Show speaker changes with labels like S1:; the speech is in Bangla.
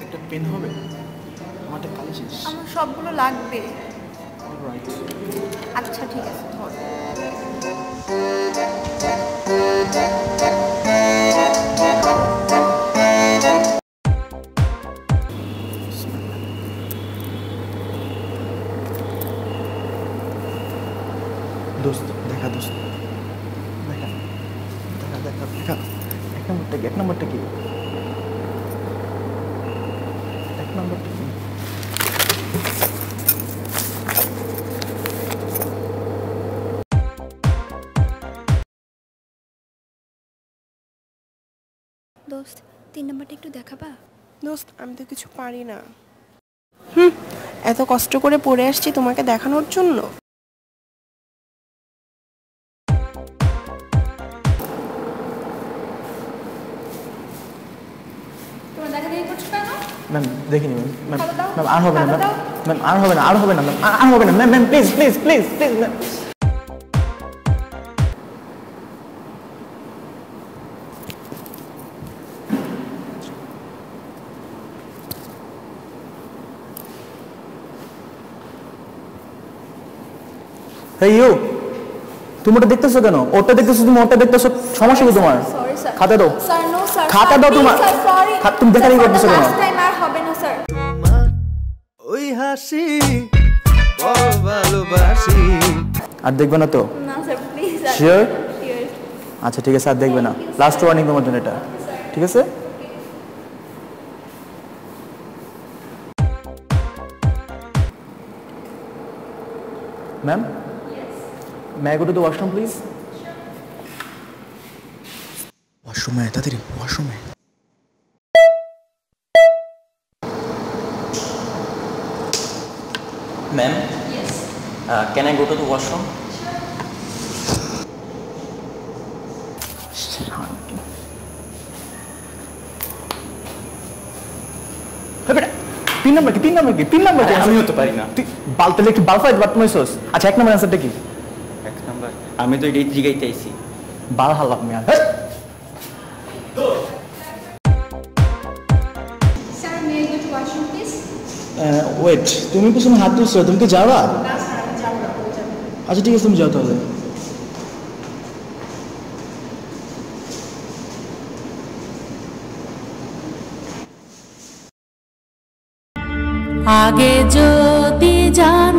S1: একটা পেন হবে? আমারটা কালি শেষ।
S2: আমার সবগুলো লাগবে।
S1: অলরাইট।
S2: আচ্ছা ঠিক আছে ধর।
S1: দোস্ত দেখা, দোস্ত দেখা দেখা দেখা দেখা। এক নম্বরটা কি? এক নম্বরটা কি? এক নম্বরটা কি?
S2: দোস্ত 3 নম্বরটা একটু দেখাবা?
S3: দোস্ত আমি তো কিছু পারি না। এত কষ্ট করে পড়ে আসছি তোমাকে দেখানোর জন্য।
S2: তোমরা দেখা দেখি করছো কেন?
S1: ম্যাম দেখিনি ম্যাম। ম্যাম
S2: খাতা দাও,
S1: ম্যাম আর হবে না
S2: খাতা
S1: ম্যাম।
S2: দাও।
S1: ম্যাম আর হবে না, আর হবে না ম্যাম, আর হবে না ma'am. Ma'am please please please please ma'am. Hey you, তুমি ওটা দেখতেছো কেন? ওটা দেখতেছো, তুমি ওটা দেখতেছো, সমস্যা কি তোমার?
S2: Sorry sir.
S1: খাতা দাও।
S2: Sir no sir.
S1: খাতা দাও তোমার।
S2: সরি।
S1: তুমি দেখাই করতেছো কেন?
S2: লাস্ট টাইম আর হবে না স্যার।
S4: ওই হাসি বড় ভালোবাসি।
S1: আর দেখবে না তো?
S2: না স্যার প্লিজ।
S1: শিওর? আচ্ছা ঠিক আছে, আর দেখবে না। লাস্ট ওয়ার্নিং তোমার জন্য এটা, ঠিক আছে? Ma'am, May I go to the washroom please? ওয়াশরুমে তাড়াতাড়ি, ওয়াশরুমে।
S5: Ma'am, can I go to the washroom?
S1: তিন নম্বর কি? তিন নম্বর কি? তিন নম্বর কি?
S5: আমিও তো পারি না।
S1: বাল তাহলে একটু বাল ফাইট বাট মাইছস। আচ্ছা এক নম্বর অ্যান্সারটা কি?
S5: এক নাম্বার আমি তো এটাই জিগাইতে আইছি।
S1: বাল হাল্লাপ মিয়া।
S2: Sir may I go to washroom please?
S1: Wait, তুমি পিছনে হাত তুলছো, তুমি কি যাওয়া? আচ্ছা ঠিক আছে, তুমি যাও তাহলে।
S6: আগে যদি জান